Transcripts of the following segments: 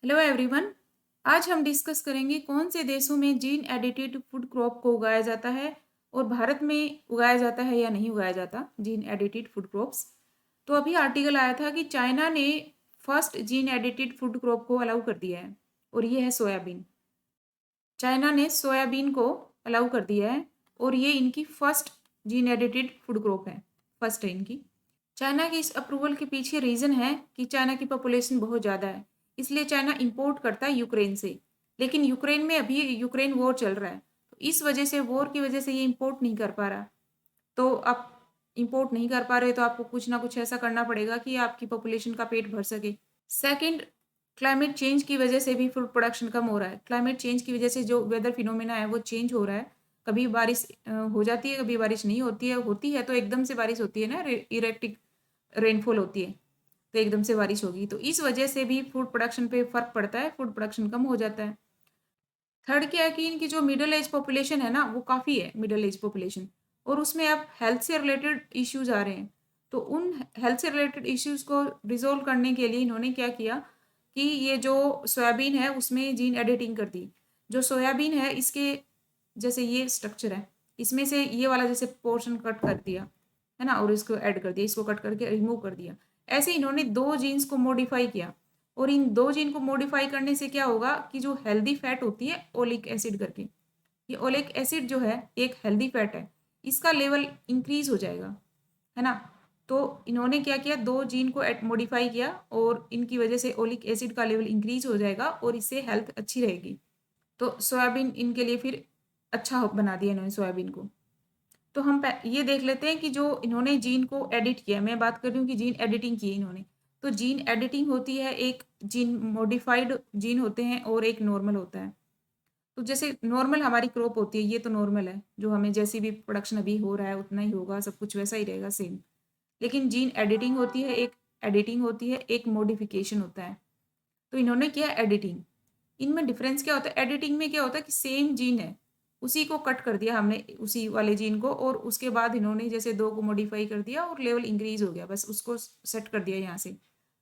Hello everyone. आज हम discuss करेंगे कौन से देशों में जीन एडिटेड फूड क्रॉप को उगाया जाता है और भारत में उगाया जाता है या नहीं उगाया जाता जीन एडिटेड फूड क्रॉप्स। तो अभी आर्टिकल आया था कि चाइना ने first gene edited food crop को अलाउ कर दिया है और ये है सोयाबीन। चाइना ने सोयाबीन को अलाउ कर दिया है और ये इनकी first gene edited food crop है, फर्स्ट है इनकी। चाइना की इस अप्रूवल के पीछे रीज़न है कि चाइना की पॉपुलेशन बहुत ज़्यादा है, इसलिए चाइना इंपोर्ट करता है यूक्रेन से। लेकिन यूक्रेन में अभी यूक्रेन वॉर चल रहा है, तो इस वजह से वॉर की वजह से ये इंपोर्ट नहीं कर पा रहा। तो आप इंपोर्ट नहीं कर पा रहे तो आपको कुछ ना कुछ ऐसा करना पड़ेगा कि आपकी पॉपुलेशन का पेट भर सके। सेकंड, क्लाइमेट चेंज की वजह से भी फूड प्रोडक्शन कम हो रहा है। क्लाइमेट चेंज की वजह से जो वेदर फिनोमेना है वो चेंज हो रहा है। कभी बारिश हो जाती है, कभी बारिश नहीं होती है तो एकदम से बारिश होती है ना, इरेक्टिक रेनफॉल होती है, तो एकदम से बारिश होगी, तो इस वजह से भी फूड प्रोडक्शन पे फर्क पड़ता है, फूड प्रोडक्शन कम हो जाता है। थर्ड क्या है कि इनकी जो मिडिल एज पॉपुलेशन है ना, वो काफ़ी है मिडिल एज पॉपुलेशन, और उसमें अब हेल्थ से रिलेटेड इश्यूज आ रहे हैं। तो उन हेल्थ से रिलेटेड इश्यूज को रिजोल्व करने के लिए इन्होंने क्या किया कि ये जो सोयाबीन है उसमें जीन एडिटिंग कर दी। जो सोयाबीन है इसके जैसे ये स्ट्रक्चर है, इसमें से ये वाला जैसे पोर्शन कट कर दिया है ना, और इसको ऐड कर दिया, इसको कट करके रिमूव कर दिया। ऐसे इन्होंने दो जीन्स को मॉडिफाई किया, और इन दो जीन को मॉडिफाई करने से क्या होगा कि जो हेल्दी फैट होती है ओलिक एसिड करके, ये ओलिक एसिड जो है एक हेल्दी फैट है, इसका लेवल इंक्रीज हो जाएगा, है ना। तो इन्होंने क्या किया, दो जीन को मॉडिफाई किया और इनकी वजह से ओलिक एसिड का लेवल इंक्रीज हो जाएगा और इससे हेल्थ अच्छी रहेगी। तो सोयाबीन इनके लिए फिर अच्छा बना दिया इन्होंने सोयाबीन को। तो हम ये देख लेते हैं कि जो इन्होंने जीन को एडिट किया, मैं बात कर रही हूँ कि जीन एडिटिंग की इन्होंने। तो जीन एडिटिंग होती है, एक जीन मॉडिफाइड जीन होते हैं और एक नॉर्मल होता है। तो जैसे नॉर्मल हमारी क्रॉप होती है, ये तो नॉर्मल है, जो हमें जैसी भी प्रोडक्शन अभी हो रहा है उतना ही होगा, सब कुछ वैसा ही रहेगा सेम। लेकिन जीन एडिटिंग होती है, एक एडिटिंग होती है, एक मॉडिफिकेशन होता है। तो इन्होंने किया एडिटिंग। इनमें डिफरेंस क्या होता है, एडिटिंग में क्या होता है कि सेम जीन है, उसी को कट कर दिया हमने, उसी वाले जीन को, और उसके बाद इन्होंने जैसे दो को मॉडिफाई कर दिया और लेवल इंक्रीज हो गया, बस उसको सेट कर दिया यहाँ से।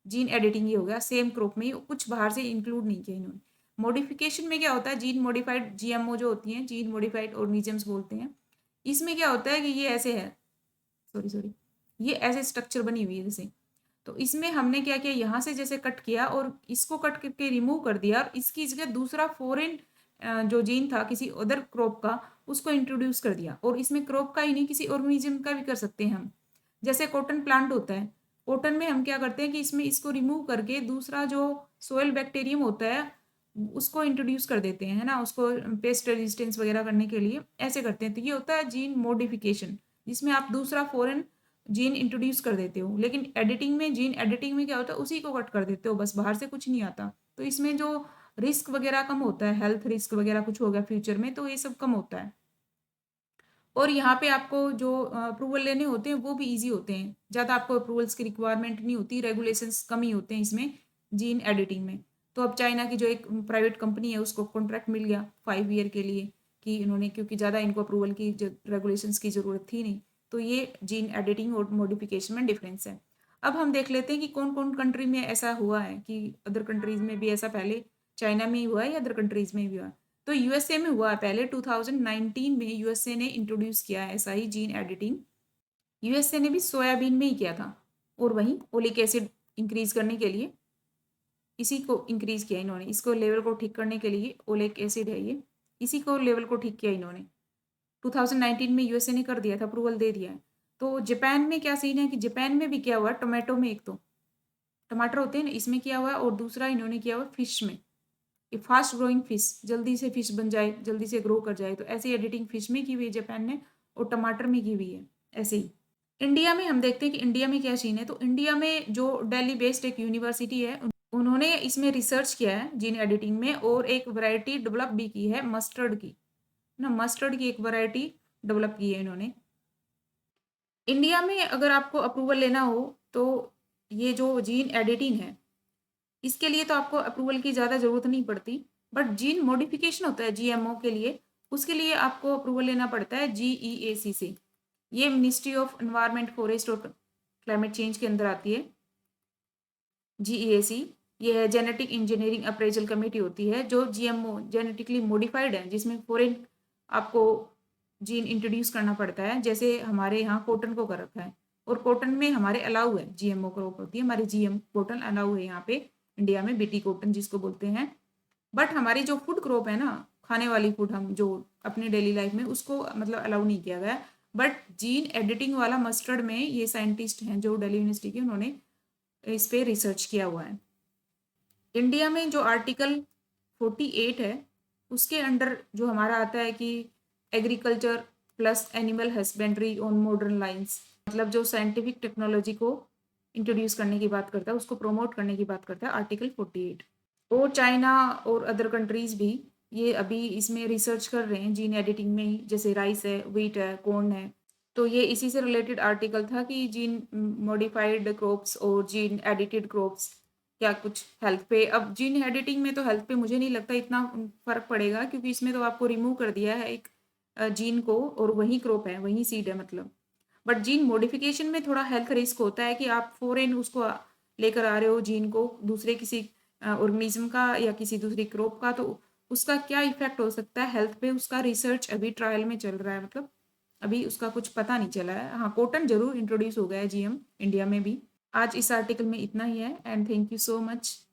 जीन एडिटिंग ये हो गया, सेम क्रॉप में ही, कुछ बाहर से इंक्लूड नहीं किया इन्होंने। मॉडिफिकेशन में क्या होता है, जीन मॉडिफाइड जीएमओ जो होती हैं, जीन मॉडिफाइड ऑर्गेनिजम्स बोलते हैं। इसमें क्या होता है कि ये ऐसे है, सॉरी सॉरी, ये ऐसे स्ट्रक्चर बनी हुई है जैसे। तो इसमें हमने क्या किया, यहाँ से जैसे कट किया और इसको कट करके रिमूव कर दिया, और इसकी जगह दूसरा फॉरेन जो जीन था किसी अदर क्रॉप का, उसको इंट्रोड्यूस कर दिया। और इसमें क्रॉप का ही नहीं, किसी ऑर्गेनिज्म का भी कर सकते हैं हम। जैसे कॉटन प्लांट होता है, कॉटन में हम क्या करते हैं कि इसमें इसको रिमूव करके दूसरा जो सोयल बैक्टीरियम होता है उसको इंट्रोड्यूस कर देते हैं, है ना, उसको पेस्ट रेजिस्टेंस वगैरह करने के लिए ऐसे करते हैं। तो ये होता है जीन मॉडिफिकेशन, जिसमें आप दूसरा फॉरेन जीन इंट्रोड्यूस कर देते हो। लेकिन एडिटिंग में, जीन एडिटिंग में क्या होता है, उसी को कट कर देते हो, बस बाहर से कुछ नहीं आता। तो इसमें जो रिस्क वगैरह कम होता है, हेल्थ रिस्क वगैरह कुछ हो गया फ्यूचर में, तो ये सब कम होता है। और यहाँ पे आपको जो अप्रूवल लेने होते हैं वो भी इजी होते हैं, ज़्यादा आपको अप्रूवल्स की रिक्वायरमेंट नहीं होती, रेगुलेशंस कम ही होते हैं इसमें जीन एडिटिंग में। तो अब चाइना की जो एक प्राइवेट कंपनी है उसको कॉन्ट्रैक्ट मिल गया 5 ईयर के लिए, कि इन्होंने, क्योंकि ज़्यादा इनको अप्रूवल की रेगुलेशंस की ज़रूरत थी नहीं। तो ये जीन एडिटिंग और मॉडिफिकेशन में डिफरेंस है। अब हम देख लेते हैं कि कौन कौन कंट्री में ऐसा हुआ है, कि अदर कंट्रीज़ में भी ऐसा पहले चाइना में ही हुआ है या अदर कंट्रीज़ में भी हुआ है। तो यूएसए में हुआ है पहले, 2019 में यूएसए ने इंट्रोड्यूस किया है ऐसा ही जीन एडिटिंग। यूएसए ने भी सोयाबीन में ही किया था, और वहीं ओलिक एसिड इंक्रीज करने के लिए इसी को इंक्रीज किया इन्होंने, इसको लेवल को ठीक करने के लिए, ओलिक एसिड है ये, इसी को लेवल को ठीक किया इन्होंने। 2019 में यूएसए ने कर दिया था, अप्रूवल दे दिया है। तो जापान में क्या सीन है कि जापान में भी किया हुआ है टोमेटो में, एक तो टमाटर होते हैं ना, इसमें किया हुआ है, और दूसरा इन्होंने किया हुआ है फिश में, कि फास्ट ग्रोइंग फिश, जल्दी से फिश बन जाए, जल्दी से ग्रो कर जाए। तो ऐसी एडिटिंग फिश में की हुई है जापान ने, और टमाटर में की हुई है ऐसे ही। इंडिया में हम देखते हैं कि इंडिया में क्या सीन है। तो इंडिया में जो दिल्ली बेस्ड एक यूनिवर्सिटी है, उन्होंने इसमें रिसर्च किया है जीन एडिटिंग में, और एक वैरायटी डेवलप भी की है मस्टर्ड की, ना, मस्टर्ड की एक वैरायटी डेवलप की है इन्होंने। इंडिया में अगर आपको अप्रूवल लेना हो तो ये जो जीन एडिटिंग है इसके लिए तो आपको अप्रूवल की ज़्यादा ज़रूरत नहीं पड़ती। बट जीन मॉडिफिकेशन होता है जीएमओ के लिए, उसके लिए आपको अप्रूवल लेना पड़ता है जीईएसी से। ये मिनिस्ट्री ऑफ एनवायरनमेंट, फॉरेस्ट और क्लाइमेट चेंज के अंदर आती है जीईएसी। ये है जेनेटिक इंजीनियरिंग अप्रेजल कमेटी होती है जो जीएमओ जेनेटिकली मॉडिफाइड है, जिसमें फॉरेन आपको जीन इंट्रोड्यूस करना पड़ता है, जैसे हमारे यहाँ कॉटन को कर रखा है। और कॉटन में हमारे अलाउ है, जीएमओ क्रॉप होती है हमारी, जीएम कॉटन अलाउ है यहाँ पे इंडिया में, बीटी कॉटन जिसको बोलते हैं। बट हमारी जो फूड क्रॉप है ना, खाने वाली फूड हम जो अपनी डेली लाइफ में, उसको मतलब अलाउ नहीं किया गया। बट जीन एडिटिंग वाला मस्टर्ड में ये साइंटिस्ट हैं जो दिल्ली यूनिवर्सिटी के, उन्होंने इस पे रिसर्च किया हुआ है। इंडिया में जो आर्टिकल 48 है उसके अंडर जो हमारा आता है कि agriculture plus animal husbandry on modern lines, मतलब जो साइंटिफिक टेक्नोलॉजी को इंट्रोड्यूस करने की बात करता है, उसको प्रमोट करने की बात करता है आर्टिकल 48। और चाइना और अदर कंट्रीज भी ये अभी इसमें रिसर्च कर रहे हैं जीन एडिटिंग में ही, जैसे राइस है, व्हीट है, कॉर्न है। तो ये इसी से रिलेटेड आर्टिकल था कि जीन मॉडिफाइड क्रॉप्स और जीन एडिटेड क्रॉप्स क्या कुछ हेल्थ पे। अब जीन एडिटिंग में तो हेल्थ पे मुझे नहीं लगता इतना फर्क पड़ेगा, क्योंकि इसमें तो आपको रिमूव कर दिया है एक जीन को, और वही क्रॉप है, वही सीड है मतलब। बट जीन मॉडिफिकेशन में थोड़ा हेल्थ रिस्क होता है कि आप फॉरेन उसको लेकर आ रहे हो जीन को, दूसरे किसी ऑर्गेनिज्म का या किसी दूसरी क्रॉप का, तो उसका क्या इफेक्ट हो सकता है हेल्थ पे, उसका रिसर्च अभी ट्रायल में चल रहा है, मतलब अभी उसका कुछ पता नहीं चला है। हाँ, कॉटन जरूर इंट्रोड्यूस हो गया है जीएम इंडिया में भी। आज इस आर्टिकल में इतना ही है, and thank you so much.